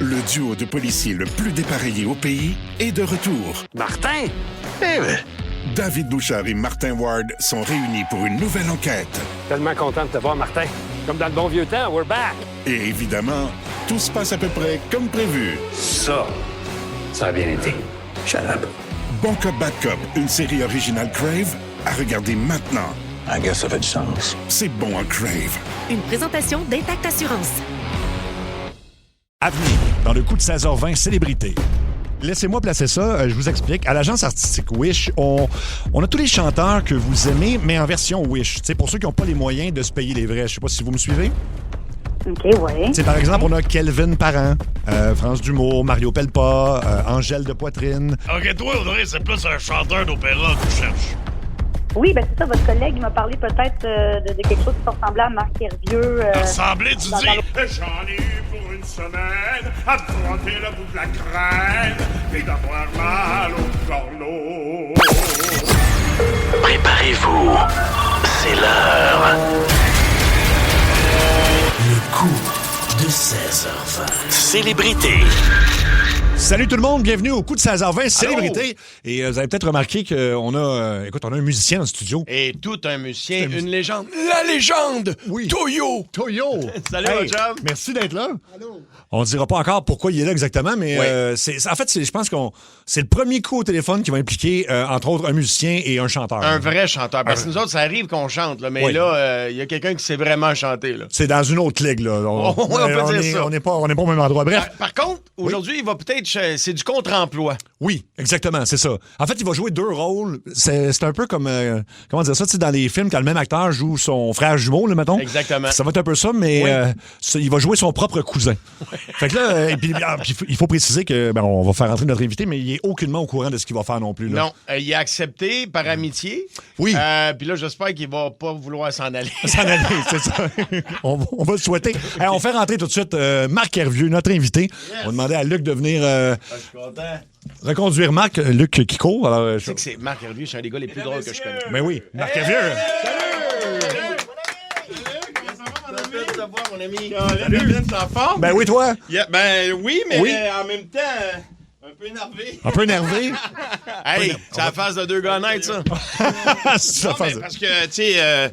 Le duo de policiers le plus dépareillé au pays est de retour. Martin? Eh ben. David Bouchard et Martin Ward sont réunis pour une nouvelle enquête. Tellement content de te voir, Martin. Comme dans le bon vieux temps, we're back. Et évidemment, tout se passe à peu près comme prévu. Ça a bien été. Shut up. Bon Cop, Bad Cop, une série originale Crave, à regarder maintenant. I guess ça fait du sens. C'est bon en Crave. Une présentation d'Intact Assurance. À venir, dans le coup de 16h20, célébrité. Laissez-moi placer ça, je vous explique. À l'agence artistique Wish, on a tous les chanteurs que vous aimez, mais en version Wish. C'est pour ceux qui n'ont pas les moyens de se payer les vrais. Je sais pas si vous me suivez. OK, oui. Par exemple, on a Kelvin Parent, France D'Humour, Mario Pelpa, Angèle de Poitrine. OK, toi, Audrey, c'est plus un chanteur d'opéra que tu cherches. Oui, ben c'est ça, votre collègue m'a parlé peut-être de quelque chose qui ressemblait à Marc Hervieux. Ressemblait, tu dis? J'en ai eu pour une semaine à me frotter le bout de la crème et d'avoir mal au corneau. Préparez-vous, c'est l'heure. Le coup de 16h20. Célébrité. Salut tout le monde, bienvenue au coup de 16h20, célébrité. Et vous avez peut-être remarqué qu'on a, on a un musicien dans le studio. Et tout un musicien, une légende. La légende! Oui. Toyo! Salut, mon chum. Merci d'être là. Allô. On ne dira pas encore pourquoi il est là exactement, mais en fait, je pense que c'est le premier coup au téléphone qui va impliquer, entre autres, un musicien et un chanteur. Un vrai chanteur. Parce que nous autres, ça arrive qu'on chante, là, mais là, il y a quelqu'un qui sait vraiment chanter. Là. C'est dans une autre ligue. Là. On peut dire ça. On n'est pas au même endroit. Bref. Par contre, aujourd'hui, il va peut-être... C'est du contre-emploi. Oui, exactement, c'est ça. En fait, il va jouer deux rôles. C'est un peu comme... comment dire ça? Tu sais, dans les films, quand le même acteur joue son frère jumeau, là, mettons. Exactement. Ça va être un peu ça, mais il va jouer son propre cousin. Fait que là, il faut préciser que on va faire rentrer notre invité, mais il est aucunement au courant de ce qu'il va faire non plus. Là. Non, il a accepté par amitié. Oui. Puis là, j'espère qu'il va pas vouloir s'en aller. S'en aller, c'est ça. on va le souhaiter. On fait rentrer tout de suite Marc Hervieux, notre invité. Yes. On va demander à Luc de venir je suis content. reconduire Marc. Luc qui court. Alors, tu sais que c'est Marc Hervieux, c'est un des gars les plus drôles que je connais. Mais oui, Marc Hervieux. Mon ami. Ben oui, toi. Ben oui, mais en même temps, un peu énervé. Un peu énervé? Hey, c'est la phase de deux gars nets, ça. Parce que, tu sais,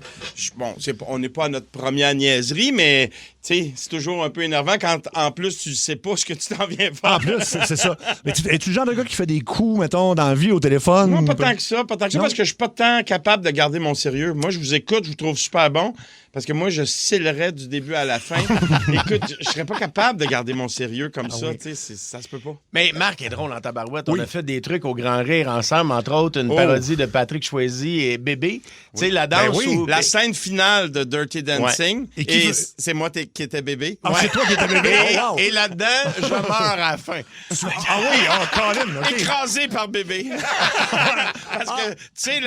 on n'est pas à notre première niaiserie, mais, tu sais, c'est toujours un peu énervant quand, en plus, tu sais pas ce que tu t'en viens faire. En plus, c'est ça. Mais es-tu le genre de gars qui fait des coups, mettons, dans la vie au téléphone? Moi, pas tant que ça, parce que je suis pas tant capable de garder mon sérieux. Moi, je vous écoute, je vous trouve super bon. Parce que moi, je scillerais du début à la fin. Écoute, je serais pas capable de garder mon sérieux comme ça. Tu sais, ça se peut pas. Mais Marc est drôle en tabarouette. On a fait des trucs au Grand Rire ensemble, entre autres une parodie de Patrick Choisy et Bébé. Tu sais, la danse où... La scène finale de Dirty Dancing. Ouais. Et c'est moi qui étais bébé. Ah, c'est toi qui étais bébé? Et là-dedans, je meurs à la fin. Ah oui, Colin, OK. Écrasé par bébé. Parce que, tu sais,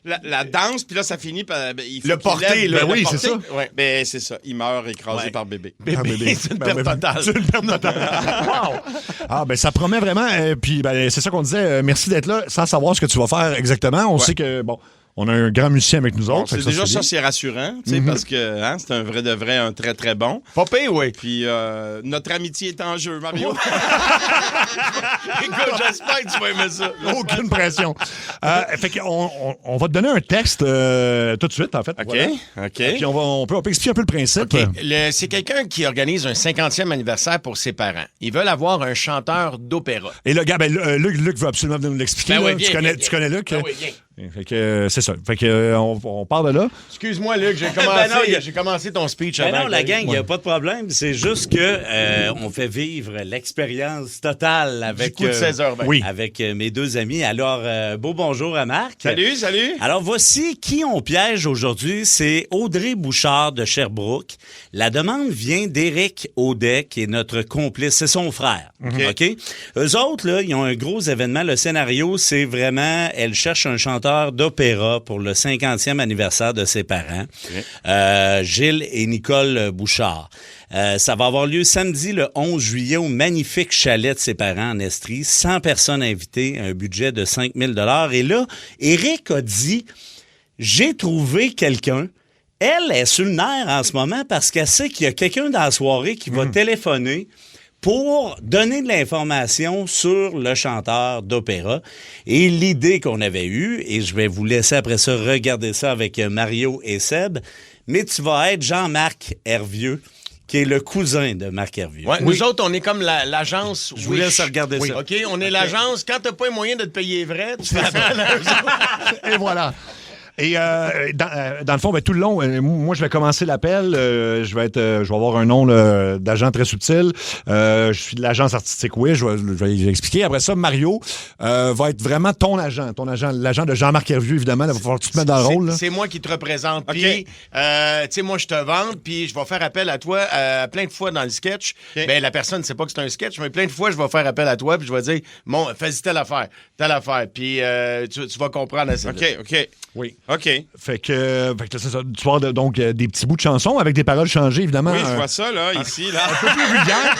la danse, puis là, ça finit par... Il faut le porter, là. Oui, c'est ça. Ouais, ben c'est ça. Il meurt écrasé par bébé. Bébé, c'est une perte totale. C'est une perte totale. Wow! Ah, ben ça promet vraiment. Puis c'est ça qu'on disait. Merci d'être là, sans savoir ce que tu vas faire exactement. On sait que, on a un grand musicien avec nous autres. C'est rassurant, tu sais, parce que c'est un vrai de vrai, un très, très bon. Pas pire, oui. Puis notre amitié est en jeu, Mario. Écoute, j'espère que tu vas aimer ça. Aucune pression. Fait qu'on va te donner un texte tout de suite, en fait. OK, voilà. OK. Puis on peut expliquer un peu le principe. Okay. C'est quelqu'un qui organise un 50e anniversaire pour ses parents. Ils veulent avoir un chanteur d'opéra. Et le gars, Luc veut absolument venir nous l'expliquer. Oui, tu connais Luc? Oui, viens. Fait que c'est ça. Fait que on part de là. Excuse-moi, Luc, j'ai commencé ton speech avant. Non, la gang, il n'y a pas de problème. C'est juste que on fait vivre l'expérience totale avec, du coup de 16h20. Avec mes deux amis. Alors, beau bonjour à Marc. Salut. Alors, voici qui on piège aujourd'hui. C'est Audrey Bouchard de Sherbrooke. La demande vient d'Éric Audet, qui est notre complice. C'est son frère. OK? Eux autres, là, ils ont un gros événement. Le scénario, c'est vraiment, elle cherche un chanteur d'opéra pour le 50e anniversaire de ses parents, Gilles et Nicole Bouchard. Ça va avoir lieu samedi le 11 juillet au magnifique chalet de ses parents en Estrie. 100 personnes invitées, un budget de 5 000 $. Et là, Éric a dit, j'ai trouvé quelqu'un. Elle est sur le nerf en ce moment parce qu'elle sait qu'il y a quelqu'un dans la soirée qui va téléphoner pour donner de l'information sur le chanteur d'opéra. Et l'idée qu'on avait eue, et je vais vous laisser après ça regarder ça avec Mario et Seb, mais tu vas être Jean-Marc Hervieux, qui est le cousin de Marc Hervieux. Ouais, nous autres, on est comme l'agence Je vous laisse regarder ça. OK, on est l'agence. Quand t'as pas les moyens de te payer vrai, tu fais appel à eux autres. Et voilà. Et dans le fond, tout le long, moi, je vais commencer l'appel. Je vais avoir un nom d'agent très subtil. Je suis de l'agence artistique Wish. Je vais expliquer. Après ça, Mario va être vraiment ton agent, l'agent de Jean-Marc Hervieux, évidemment. Il va falloir que tu te mettes dans le rôle. C'est moi qui te représente. Puis, tu sais, moi, je te vante, puis je vais faire appel à toi plein de fois dans le sketch. Ben, la personne ne sait pas que c'est un sketch, mais plein de fois, je vais faire appel à toi, puis je vais dire, bon, fais-y telle affaire. Puis, tu vas comprendre assez vite. OK. Oui. OK. Fait que c'est ça. Tu vas avoir donc des petits bouts de chansons avec des paroles changées, évidemment. Oui, je vois ça, là, ici, là. Un peu plus vulgaire.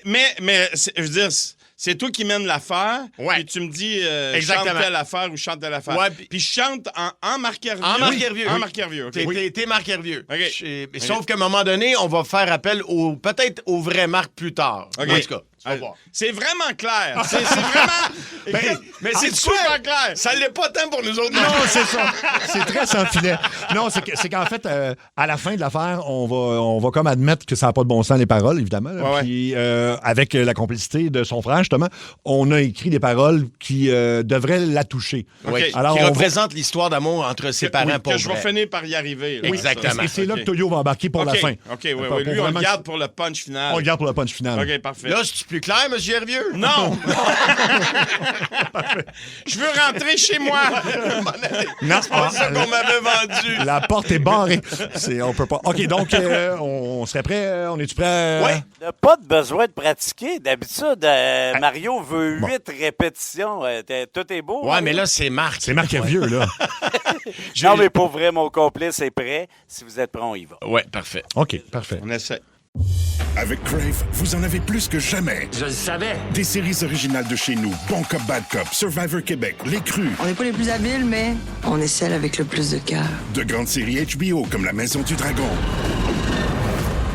mais je veux dire, c'est toi qui mènes l'affaire. Ouais. Puis tu me dis, Exactement. chante telle affaire ou chante telle affaire. Ouais, puis je chante en Marc Hervieux. En Marc Hervieux. En Marc Hervieux, OK. T'es Marc Hervieux. OK. Sauf qu'à un moment donné, on va faire appel peut-être au vrai Marc plus tard. OK. En tout cas, tu vas voir. C'est vraiment clair. C'est vraiment... Mais c'est super clair. Ça l'est pas tant pour nous autres. Non, c'est ça. C'est très sans filet. Non, c'est qu'en fait, à la fin de l'affaire, on va comme admettre que ça n'a pas de bon sens, les paroles, évidemment. Ouais, Puis, avec la complicité de son frère, justement, on a écrit des paroles qui devraient la toucher. Oui. Alors, qui on représente l'histoire d'amour entre ses parents pour que je vais vrai. finir par y arriver. Là. Oui, exactement. Et c'est là que Toyo va embarquer pour la fin. OK, oui. Lui, on le garde pour le punch final. On le garde pour le punch final. OK, parfait. Là, c'est plus clair, M. Hervieux? Non! Je veux rentrer chez moi! Non, c'est pas ça qu'on m'avait vendu. La porte est barrée. On peut pas. OK, donc, on serait prêt? On est-tu prêt? Oui. On n'a pas de besoin de pratiquer. D'habitude, Mario veut 8 répétitions. Tout est beau. Ouais, hein? mais là, c'est Marc. C'est Marc Hervieux, là. Non, mais pour vrai, mon complice est prêt. Si vous êtes prêt, on y va. Ouais, parfait. OK, parfait. On essaie. Avec Crave, vous en avez plus que jamais. Je le savais. Des séries originales de chez nous, Bon Cop, Bad Cop, Survivor Québec, Les Crus. On n'est pas les plus habiles, mais on est celle avec le plus de cœur. De grandes séries HBO comme La Maison du Dragon.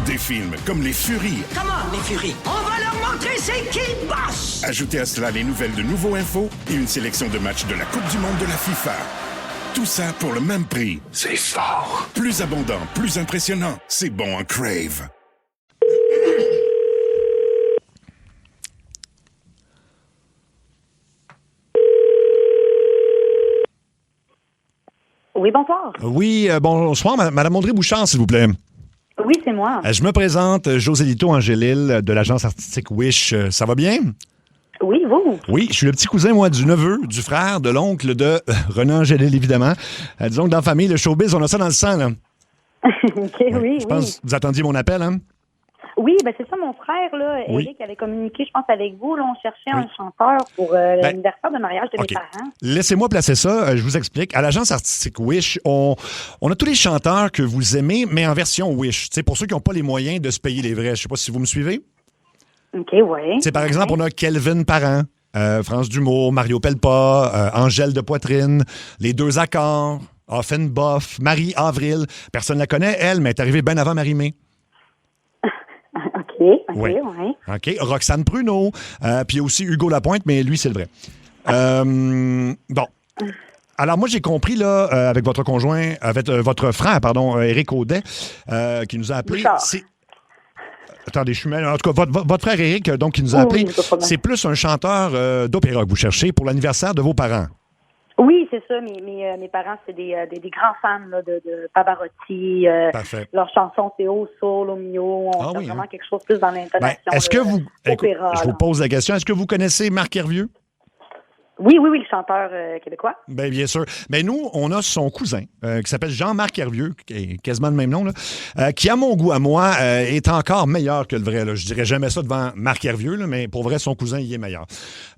Des films comme Les Furies. Comment, les furies? On va leur montrer c'est qui le boss! Ajoutez à cela les nouvelles de Nouveau Info et une sélection de matchs de la Coupe du Monde de la FIFA. Tout ça pour le même prix. C'est fort. Plus abondant, plus impressionnant. C'est bon en Crave. Oui, bonsoir. Oui, bonsoir, Madame Audrey-Bouchard, s'il vous plaît. Oui, c'est moi. Je me présente, Josélito Angélil, de l'agence artistique Wish. Ça va bien? Oui, vous? Oui, je suis le petit cousin, moi, du neveu, du frère, de l'oncle de René Angélil, évidemment. Disons que dans la famille, le showbiz, on a ça dans le sang, là. OK, oui. Je pense que vous attendiez mon appel, hein? Oui, ben c'est ça, mon frère, là, Oui. Eric, avait communiqué, je pense, avec vous. Là, on cherchait un chanteur pour l'anniversaire de mariage de OK. mes parents. Laissez-moi placer ça. Je vous explique. À l'agence artistique Wish, on a tous les chanteurs que vous aimez, mais en version Wish. Tu sais, pour ceux qui n'ont pas les moyens de se payer les vrais. Je sais pas si vous me suivez. OK, oui. Par exemple, on a Kelvin Parent, France Dumour, Mario Pelpa, Angèle de Poitrine, Les Deux Accords, Offenboff, Marie Avril. Personne ne la connaît, elle, mais elle est arrivée bien avant Marie-Mé. OK, Oui. oui. OK. Roxane Pruneau. Puis il y a aussi Hugo Lapointe, mais lui, c'est le vrai. Bon. Alors, moi, j'ai compris, là, avec votre conjoint, avec votre frère, pardon, Éric Audet, qui nous a appelé. Bouchard. Attendez, je suis mal. En tout cas, votre frère Éric, donc, qui nous a appelé, Oui, pas de problème. c'est plus un chanteur d'opéra que vous cherchez pour l'anniversaire de vos parents. Oui, c'est ça. Mes parents, c'est des grands fans là, de Pavarotti. Parfait. Leurs chansons, c'est au sol, au mio. On fait vraiment quelque chose plus dans l'intonation. Est-ce que vous... Écoute, opéra, je vous pose la question. Est-ce que vous connaissez Marc Hervieux? Oui, le chanteur québécois. Bien sûr. Nous, on a son cousin qui s'appelle Jean-Marc Hervieux, qui est quasiment le même nom, là, qui, à mon goût, à moi, est encore meilleur que le vrai. Là. Je dirais jamais ça devant Marc Hervieux, là, mais pour vrai, son cousin, il est meilleur.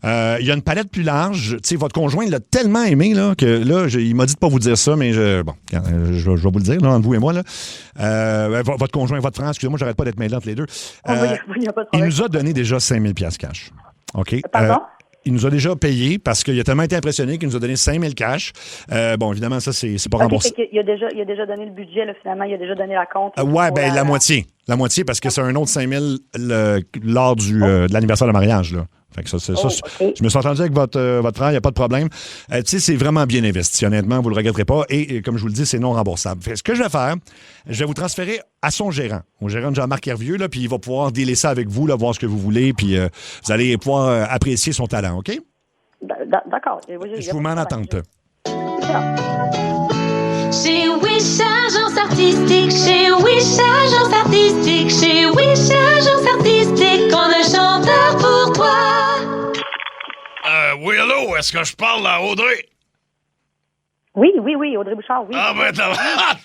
Il y a une palette plus large. Tu sais, votre conjoint, il l'a tellement aimé là, que là, il m'a dit de pas vous dire ça, mais je vais vous le dire, là, entre vous et moi. Là. Votre conjoint, votre frère, excusez-moi, j'arrête pas d'être mêlé entre les deux. Il n'y a pas de Il problème. nous a donné déjà 5 000 $ cash. OK? Pardon? il nous a déjà payé parce qu'il a tellement été impressionné qu'il nous a donné 5 000 cash. Bon, évidemment, ça, c'est pas remboursé. Il a déjà donné le budget, là, finalement. Il a déjà donné la compte. Ouais, ben la moitié. La moitié, parce que c'est un autre 5 000 lors de l'anniversaire de mariage, là. Fait que okay. Je me suis entendu avec votre frère, il n'y a pas de problème. Tu sais, c'est vraiment bien investi, honnêtement, vous ne le regretterez pas. Et comme je vous le dis, c'est non remboursable. Fait que ce que je vais faire, je vais vous transférer à son gérant, au gérant de Jean-Marc Hervieux, là, puis il va pouvoir dealer ça avec vous, là, voir ce que vous voulez, puis vous allez pouvoir apprécier son talent, OK? D'accord. Je vous mets en attente. Chez Wish Agence Artistique, chez Wish Agence Artistique, chez Wish Agence Artistique, on a un chanteur pour toi. Oui, allô, est-ce que je parle à Audrey? Oui, Audrey Bouchard, oui. Ah, ben,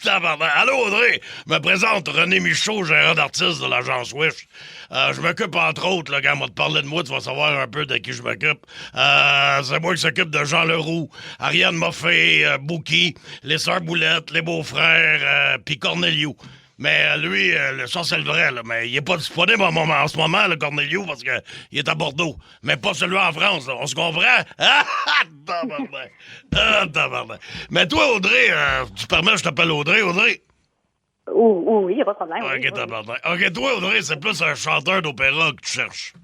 tabarnak. Allô, Audrey, me présente René Michaud, gérant d'artiste de l'agence Wish. Je m'occupe, entre autres, là, quand on va te parler de moi, tu vas savoir un peu de qui je m'occupe. C'est moi qui s'occupe de Jean Leroux, Ariane Moffett, Bouki, les sœurs Boulettes, les beaux-frères, puis Corneliu. Mais lui, ça, c'est le vrai, là. Mais il est pas disponible en ce moment, le Corneliu, parce que il est à Bordeaux. Mais pas celui en France, là. On se comprend? Ah, tabarnak. Mais toi, Audrey, tu permets, je t'appelle Audrey? Oui, il n'y a pas de problème. OK, tabarnak. OK, toi, Audrey, c'est plus un chanteur d'opéra que tu cherches.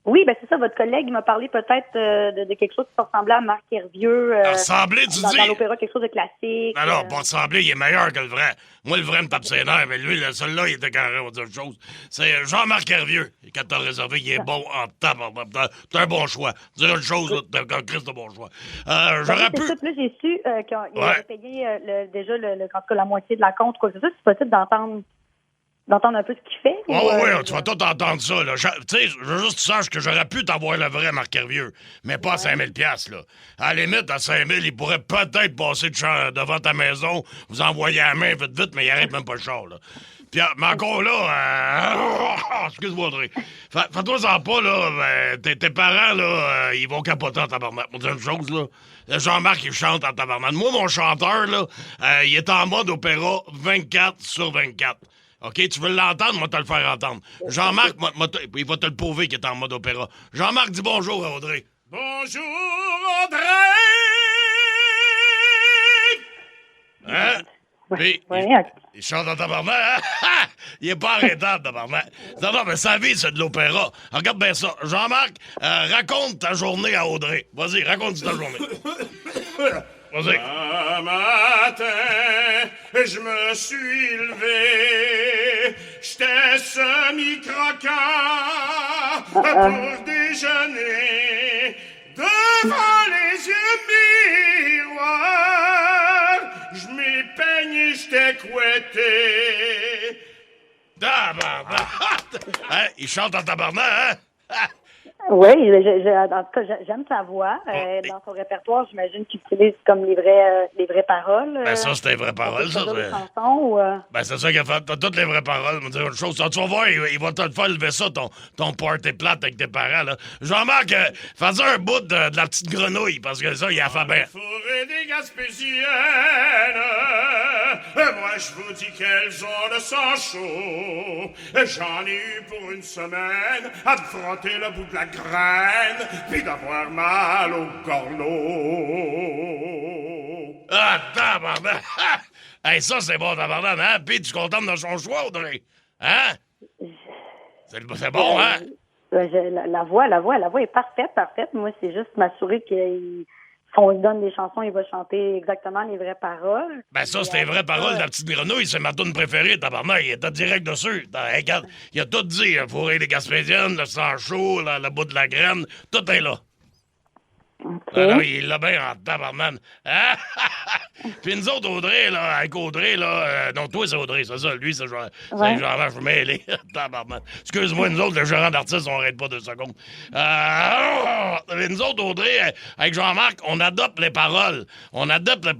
Oui, ben c'est ça. Votre collègue m'a parlé peut-être de quelque chose qui ressemblait à Marc Hervieux. Ressembler, tu dis? Dans l'opéra, quelque chose de classique. Non, pas ressembler, il est meilleur que le vrai. Moi, le vrai me tape ses nerfs, mais lui, celui-là, il était carré, on va dire une chose. C'est Jean-Marc Hervieux. Quand t'as réservé, il est bon en tabarnak. T'as un bon choix. Dire une chose, là, t'as un Christ de bon choix. J'aurais pu... Là, j'ai su qu'il avait payé déjà, en tout cas, la moitié de la compte. Quoi. C'est ça, c'est possible d'entendre un peu ce qu'il fait? Oui, tu vas tout entendre ça. Tu sais, je veux juste que tu saches que j'aurais pu t'avoir le vrai Marc Hervieux, mais pas à 5 000 $, là. À la limite, à 5 000, il pourrait peut-être passer devant ta maison, vous envoyer la main vite, mais il arrête même pas le char, là. Puis, mais encore là, excuse-moi, Audrey. Fais-toi-en pas, là, tes parents, là, ils vont capoter en tabarnak. On dit une chose, là. Jean-Marc, il chante en tabarnak. Moi, mon chanteur, là, il est en mode opéra 24/24. OK, tu veux l'entendre? Moi, te le faire entendre. Jean-Marc, il va te le prouver qu'il est en mode opéra. Jean-Marc, dis bonjour à Audrey. Bonjour, Audrey! Hein? Puis, il chante en tabarnak, hein? Il est pas arrêtable, tabarnak. Non, mais sa vie, c'est de l'opéra. Regarde bien ça. Jean-Marc, raconte ta journée à Audrey. Vas-y, raconte ta journée. Vas-y. Un matin, je me suis levé, j'étais semi-croquant pour déjeuner. Devant les yeux miroirs, je m'ai peigné, j'étais couetté. Tabarnak! Hein? Il chante en tabarnak, hein? Oui, en tout cas, j'aime sa voix. Dans son répertoire, j'imagine qu'il utilise comme les vraies paroles. Ben ça, c'est les vraies paroles, ça. Ben c'est ça qu'il a fait. T'as toutes les vraies paroles. Me dire une chose. Tu vas voir, il va te faire lever ça, ton party plate avec tes parents, là. Jean-Marc, fais un bout de la petite grenouille, parce que ça, il a fait bien. Forêt des Gaspésiennes, moi, je vous dis qu'elles ont le sang chaud. J'en ai eu pour une semaine à me frotter le bout de la graine, puis d'avoir mal au corneau. Ah, tabarnak! Hey, ça, c'est bon, tabarnak, hein? Puis tu es contente de son choix, Audrey? Hein? C'est bon, hein? La voix est parfaite. Moi, c'est juste m'assurer qu'on lui donne des chansons, il va chanter exactement les vraies paroles. Ben ça, c'est les vraies paroles de la petite grenouille, c'est ma toune préférée, tabarnak. Il était direct dessus. Regarde, il a tout dit, Forêt des Gaspésiennes, le sang chaud, le bout de la graine, tout est là. Okay. Alors, il l'a bien en tabarnak. Hein? Puis nous autres, Audrey, là, avec Audrey, là... non, toi, c'est Audrey, c'est ça. Lui, c'est Jean-Marc. Je me mêlé. Tabarnak. Excuse-moi, nous autres, le gérant d'artiste, on arrête pas 2 secondes. Nous autres, Audrey, avec Jean-Marc, on adopte les paroles. On adopte les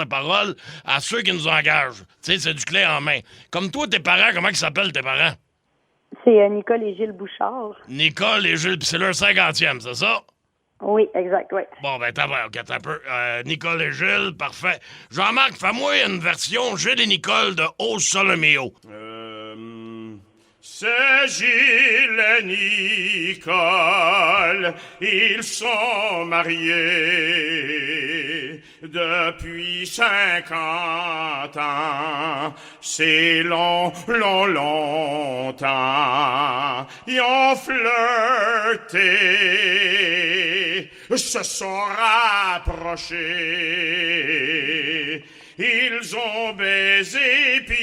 paroles à ceux qui nous engagent. Tu sais, c'est du clé en main. Comme toi, tes parents, comment ils s'appellent, tes parents? C'est Nicole et Gilles Bouchard. Nicole et Gilles, c'est leur 50e, c'est ça? Oui, exact, oui. Bon, ben, t'as un peu. Nicole et Gilles, parfait. Jean-Marc, fais-moi une version Gilles et Nicole de O Sole Mio. C'est Gilles et Nicole, ils sont mariés depuis 50 ans. C'est long, long, longtemps. Ils ont flirté, se sont rapprochés. Ils ont baisé, puis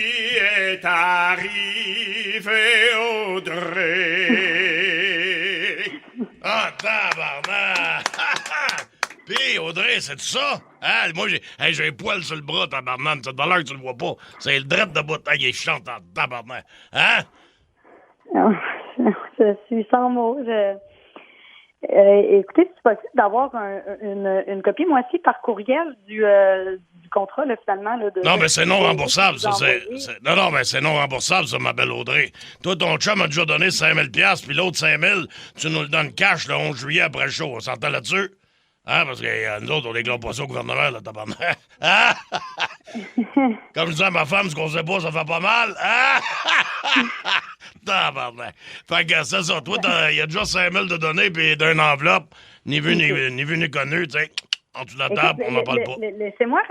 est arrivé Audrey. Ah, tabarnak! Pis, Audrey, c'est ça? Hein? Moi, j'ai un poil sur le bras, tabarnak. C'est de valeur que tu le vois pas. C'est le drap de bout. Il est chiant, tabarnak. Hein? Non, je suis sans mots. Écoutez, c'est possible d'avoir une copie, moi aussi, par courriel du contrat, là, finalement. Là, non, mais c'est non remboursable, ça. Non, mais c'est non remboursable, ça, ma belle Audrey. Toi, ton chum a déjà donné 5 000 $, puis l'autre 5 000, tu nous le donnes cash le 11 juillet après le show. On s'entend là-dessus? Hein? Parce que nous autres, on déclare pas ça au gouvernement, là, tabarnak. Hein? Comme je disais à ma femme, ce qu'on sait pas, ça fait pas mal. Hein? Tabarnak. Fait que c'est ça. Toi, il y a déjà 5 000 de données, puis d'une enveloppe, ni vu ni connu, tu sais. En dessous de la table, on n'en parle pas. Laissez-moi,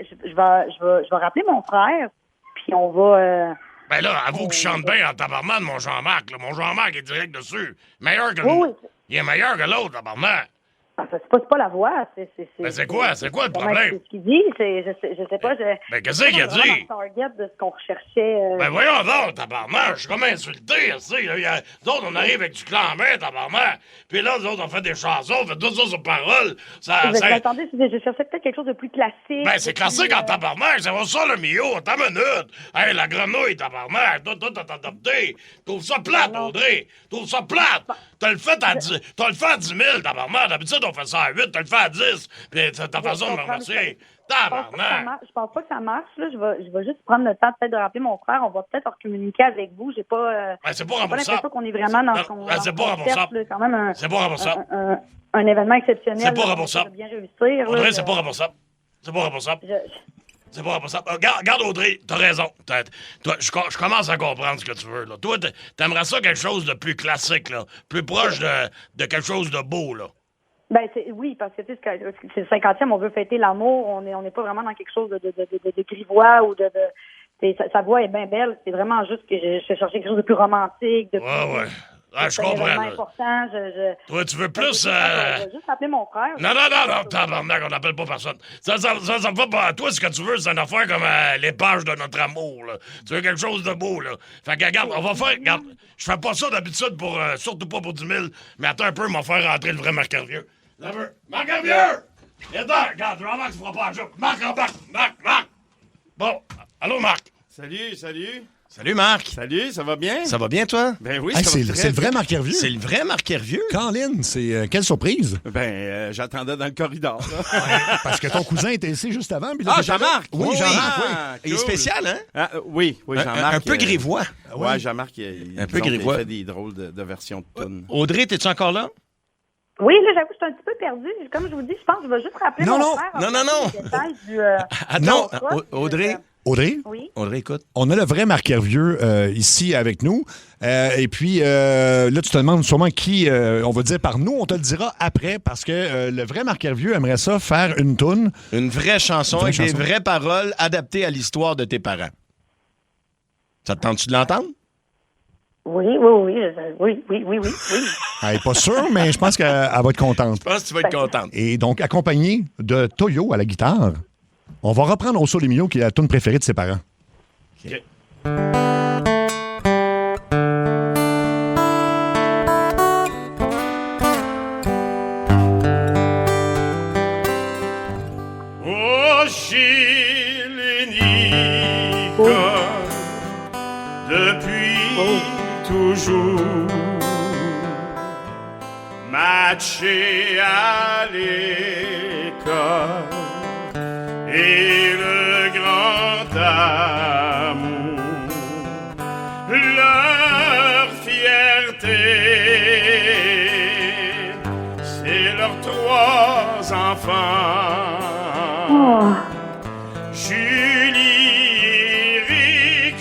je vais rappeler mon frère, puis on va... Ben là, avoue que je chante bien en tabarnak, mon Jean-Marc. Là. Mon Jean-Marc est direct dessus. Meilleur que oui. Il est meilleur que l'autre, tabarnak. C'est pas la voix, Ben c'est quoi? C'est quoi le problème? C'est ce qu'il dit, je sais pas. Ben qu'est-ce qu'il a dit? Target de ce qu'on recherchait. Ben voyons donc, tabarnak, je suis comme insulté, tu sais. Nous autres, on arrive avec du clambin, tabarnak. Puis là, nous autres, on fait des chansons, on fait tout ça sur parole. Attendez, je cherchais peut-être quelque chose de plus classique. Ben c'est classique en tabarnak, c'est pas ça le mio, ta minute. Hey, la grenouille, tabarnak, toi, t'as adopté. Trouve ça plate, Audrey. Trouve ça plate. T'as le fait à 10 000, tabarnak. D'habitude, on fait ça à 8, t'as le fait à 10. Puis c'est ta façon de me remercier. Tabarnak. Je pense pas que ça marche, là. Je vais juste prendre le temps peut-être de rappeler mon frère. On va peut-être communiquer avec vous. J'ai pas... c'est pas j'ai remboursable. pas l'impression qu'on est vraiment dans son... C'est pas remboursable. Quand même c'est pas remboursable. Un événement exceptionnel. C'est pas remboursable. Bien réussir. Audrey, c'est pas remboursable. C'est pas remboursable. C'est pas remboursable. Regarde, Audrey, t'as raison. Toi, je commence à comprendre ce que tu veux, là. Toi, t'aimerais ça quelque chose de plus classique, là. Plus proche de quelque chose de beau, là. Ben oui, parce que tu sais, c'est le 50e, on veut fêter l'amour, on n'est pas vraiment dans quelque chose de grivois ou sa voix est bien belle, c'est vraiment juste que je cherchais quelque chose de plus romantique, de ouais. Ah, je comprends. Important, Toi, tu veux plus... Je vais juste appeler mon frère. Non, tabarnak, on n'appelle pas personne. Ça me fait pas... Toi, ce que tu veux, c'est une affaire comme les pages de notre amour, là. Tu veux quelque chose de beau, là. Fait que, regarde, on va faire... Regarde, je fais pas ça d'habitude pour... surtout pas pour 10 000, mais attends un peu, m'en faire rentrer le vrai Marc Hervieux. Marc Hervieux! Attends, regarde, je remarque que tu feras pas un jeu. Marc! Bon, allô, Marc? Salut. Salut, Marc. Salut, ça va bien? Ça va bien, toi? Ben oui, c'est le vrai Marc Hervieux. C'est le vrai Marc Hervieux. Colin, c'est quelle surprise. J'attendais dans le corridor. Parce que ton cousin était ici juste avant. Puis Jean-Marc! Oui, Jean-Marc, oui. Il est spécial, hein? Oui, Jean-Marc. Un peu grivois. Ouais, Jean-Marc, il fait des drôles de versions de tunes. Audrey, t'es-tu encore là? Oui, là, j'avoue, je suis un petit peu perdue. Comme je vous dis, je pense que je vais juste rappeler mon frère. Non. Audrey? Oui. Audrey, écoute. On a le vrai Marc Hervieux ici avec nous. Et puis, là, tu te demandes sûrement qui, on va dire par nous, on te le dira après, parce que le vrai Marc Hervieux aimerait ça faire une toune. Une vraie chanson avec des vraies paroles adaptées à l'histoire de tes parents. Ça te tente-tu de l'entendre? Oui. Elle n'est pas sûre, mais je pense qu'elle va être contente. Je pense que tu vas être contente. Et donc, accompagnée de Toyo à la guitare, on va reprendre Au Sole Mio, qui est la tune préférée de ses parents. OK. Oh, Gilles et Nicole, depuis toujours matchés à l'école et le grand amour, leur fierté, c'est leurs 3 enfants. Julie, Eric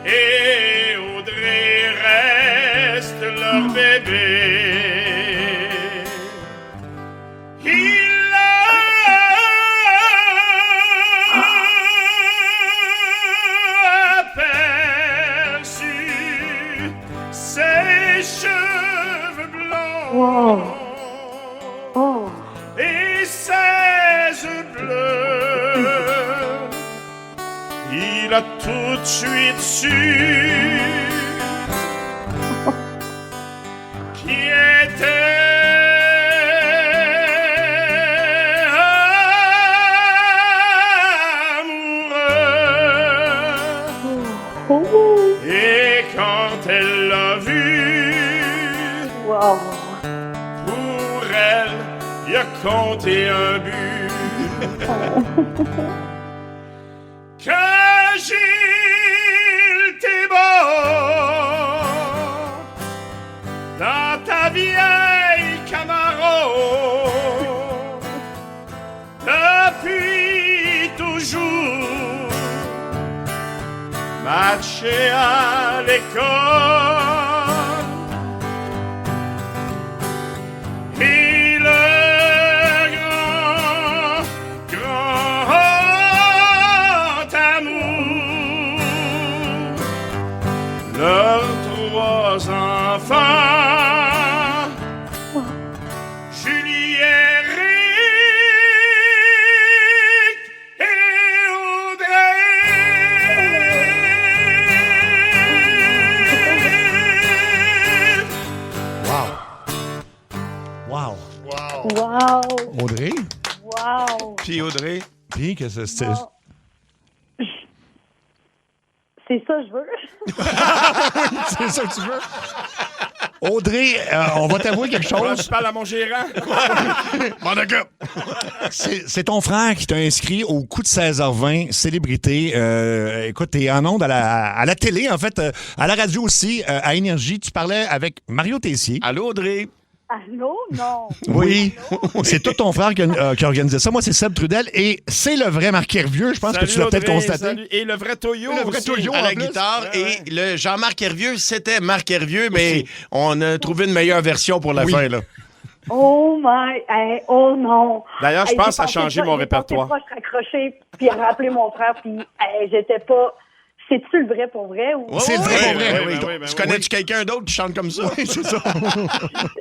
et Audrey Reine. bébé. Il a aperçu ses cheveux blancs. Wow. Oh. Et ses yeux bleus. Il a tout de suite su qui était amoureux. Et quand elle l'a vu, Wow. pour elle, il a compté un but. Que Gilles t'es beau dans ta vieille Camaro depuis toujours matché à l'école. Et le grand amour, leurs 3 enfants, Julie, Eric et Audrey. Wow. Wow. Audrey? Wow. Puis Audrey? Puis que c'était... Wow. C'est ça que je veux. C'est ça que tu veux? Audrey, on va t'avouer quelque chose. Je parle à mon gérant. C'est ton frère qui t'a inscrit au coup de 16h20, célébrité. Écoute, t'es en ondes à la télé, en fait, à la radio aussi, à Énergie. Tu parlais avec Mario Tessier. Allô, Audrey? Allô? Non. Oui, c'est tout ton frère qui a organisé ça. Moi, c'est Seb Trudel et c'est le vrai Marc Hervieux. Je pense que tu l'as peut-être constaté. Salut. Et le vrai Toyo. Le vrai aussi. Toyo À en la plus. guitare. Ouais. Et le Jean-Marc Hervieux, c'était Marc Hervieux, mais on a trouvé une meilleure version pour la fin, là. Oh my, hey, oh non. D'ailleurs, je Hey, pense j'ai à pensé changer ça, mon j'ai répertoire. pensé proche raccrocher, puis à rappeler mon frère, puis hey, j'étais pas... C'est-tu le vrai pour vrai? Ou... C'est le vrai pour vrai. oui, Oui. oui. Tu connais-tu quelqu'un d'autre qui chante comme ça? Oui, c'est ça.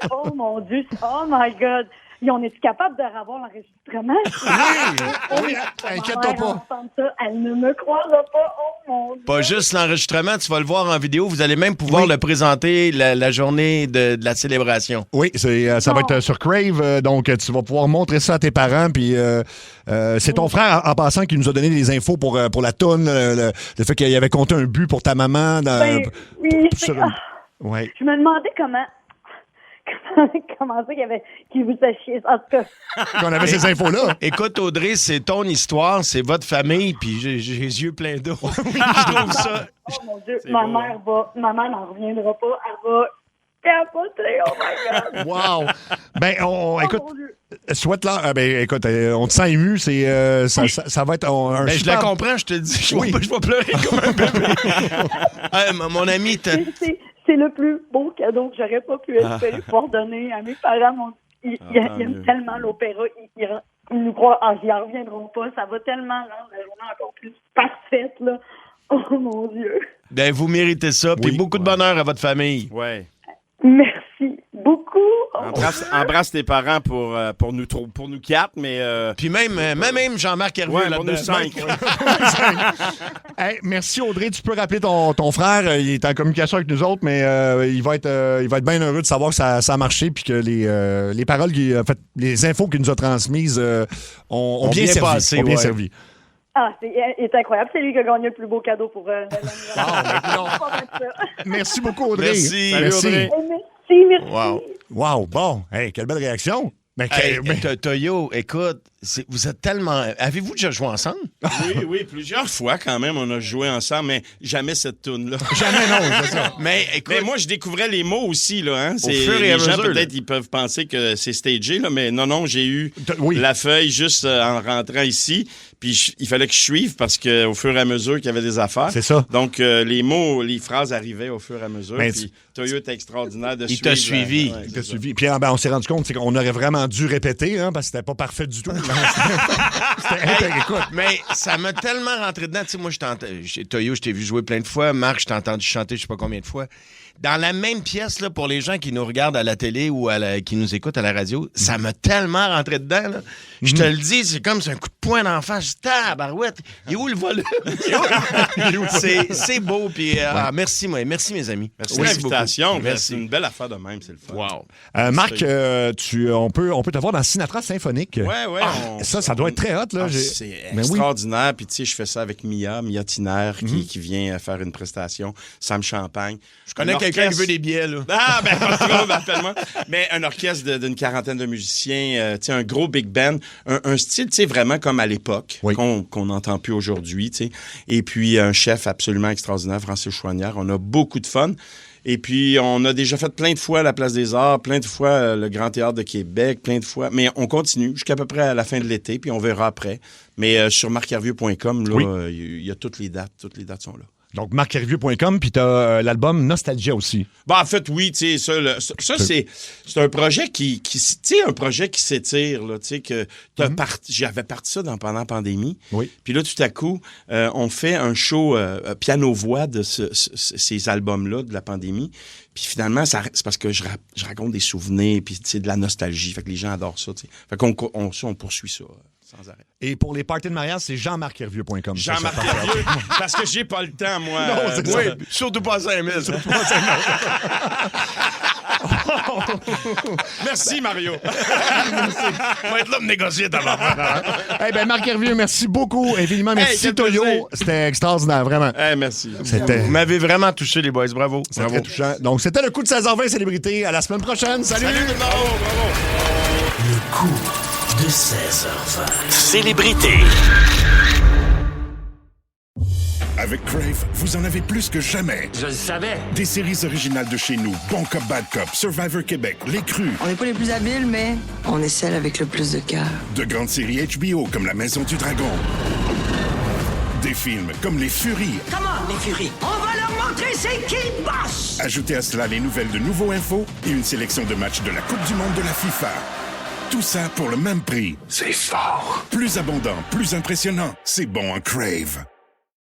Oh mon Dieu, oh my God. Et on est-tu capable de revoir l'enregistrement? Oui, inquiète-toi pas. Elle ne me croira pas. Oh mon Dieu. Pas juste l'enregistrement, tu vas le voir en vidéo. Vous allez même pouvoir le présenter la journée de la célébration. Oui, ça va être sur Crave, donc tu vas pouvoir montrer ça à tes parents. Puis c'est ton frère, en passant, qui nous a donné des infos pour la toune, le fait qu'il avait compté un but pour ta maman. Oui, Ouais. je me demandais comment ça qu'il vous a chié. En tout cas. Qu'on avait ces infos-là. Écoute, Audrey, c'est ton histoire, c'est votre famille, puis j'ai les yeux pleins d'eau. Je trouve ça... Oh mon Dieu, ma mère n'en reviendra pas. Elle va capoter. Oh my God. Wow! Ben, écoute, mon Dieu. souhaite-leur. Écoute, on te sent ému. Ça va être un Ben, je super... la comprends, je te dis. Je vais pleurer comme un bébé. Mon ami, C'est le plus beau cadeau que j'aurais pas pu espérer pouvoir donner à mes parents. Ils aiment tellement l'opéra. Ils nous croient, ils en reviendront pas. Ça va tellement rendre la journée encore plus parfaite, là. Oh mon Dieu. Ben, vous méritez ça. Puis beaucoup de bonheur à votre famille. Ouais. Merci beaucoup. Embrasse tes parents pour nous quatre, mais... Puis même Jean-Marc Hervieux Ouais, là-dedans. pour nous 5. Hey, merci Audrey, tu peux rappeler ton frère, il est en communication avec nous autres, mais il va être bien heureux de savoir que ça a marché puis que les paroles, les infos qu'il nous a transmises ont bien servi. Passé, ont bien servi. Ah, il est incroyable. C'est lui qui a gagné le plus beau cadeau pour Merci beaucoup Audrey. Merci. Salut, Audrey. Merci. Wow. Wow, bon, hey, quelle belle réaction. Toyo, écoute, vous êtes tellement... Avez-vous déjà joué ensemble? Oui, plusieurs fois quand même, on a joué ensemble, mais jamais cette toune-là. Jamais, non, c'est ça. Mais moi, je découvrais les mots aussi, là. Hein? Au fur et à mesure. Les gens, peut-être, ils peuvent penser que c'est stagé, là, mais non, j'ai eu la feuille juste en rentrant ici, puis il fallait que je suive parce qu'au fur et à mesure qu'il y avait des affaires. C'est ça. Donc, les mots, les phrases arrivaient au fur et à mesure, puis Toyo était extraordinaire de suivre. Il t'a suivi. Il t'a suivi. Puis on s'est rendu compte qu'on aurait vraiment dû répéter, hein, parce que c'était pas parfait du tout. Écoute, mais ça m'a tellement rentré dedans. Tu sais, moi, Toyo, je t'ai vu jouer plein de fois. Marc, je t'ai entendu chanter je sais pas combien de fois. Dans la même pièce, là, pour les gens qui nous regardent à la télé ou qui nous écoutent à la radio, ça m'a tellement rentré dedans. Là. Je te le dis, c'est comme un coup de poing d'en face. Tabarouette, il est où le volume? C'est beau. Puis, merci, mes amis. Merci pour l'invitation. C'est une belle affaire de même, c'est le fun. Wow. Marc, on peut te voir dans Sinatra Symphonique. Ouais. Ça doit être très hot. Là. C'est extraordinaire. Puis, tu sais, je fais ça avec Mia Tiner, qui vient faire une prestation. Sam Champagne. Je connais quelqu'un qui veut des billets, là. Ah, ben, pas trop, appelle-moi. Mais un orchestre d'une quarantaine de musiciens, tu sais, un gros big band, un style, tu sais, vraiment comme à l'époque, qu'on n'entend plus aujourd'hui, tu sais. Et puis, un chef absolument extraordinaire, Francis Chouanière. On a beaucoup de fun. Et puis, on a déjà fait plein de fois la Place des Arts, plein de fois le Grand Théâtre de Québec, plein de fois. Mais on continue jusqu'à peu près à la fin de l'été, puis on verra après. Mais sur marchervieux.com, là, il y a toutes les dates. Toutes les dates sont là. Donc, marchervieux.com, puis t'as l'album Nostalgia aussi. Ben, en fait, oui, tu sais, ça c'est un projet qui tu sais, un projet qui s'étire, là, tu sais, que j'avais parti ça pendant la pandémie. Oui. Puis là, tout à coup, on fait un show piano-voix de ces albums-là de la pandémie. Puis finalement, c'est parce que je raconte des souvenirs, puis tu sais, de la nostalgie. Fait que les gens adorent ça, tu sais. Fait qu'on poursuit ça. Sans arrêt. Et pour les parties de mariage, c'est jean-marc-hervieux.com. Jean-Marc Hervieux, parce que j'ai pas le temps, moi. Non, c'est ça. Surtout pas à 5 000. Merci, Mario. On va être là pour négocier d'abord. Marc Hervieux, merci beaucoup. Infiniment, merci, Toyo. C'était extraordinaire, vraiment. Merci. Vous m'avez vraiment touché, les boys. Bravo. C'est très touchant. Donc, c'était le coup de 16h20 Célébrité. À la semaine prochaine. Salut. Bravo. Le coup de 16h20. Célébrité. Avec Crave, vous en avez plus que jamais. Je le savais. Des séries originales de chez nous, Bon Cop, Bad Cop, Survivor Québec, Les Crus. On n'est pas les plus habiles, mais on est celles avec le plus de cœur. De grandes séries HBO comme La Maison du Dragon. Des films comme Les Furies. Comment, les Furies? On va leur montrer c'est qui le boss! Ajoutez à cela les nouvelles de Nouveau Info et une sélection de matchs de la Coupe du Monde de la FIFA. Tout ça pour le même prix. C'est fort. Plus abondant, plus impressionnant. C'est bon en Crave.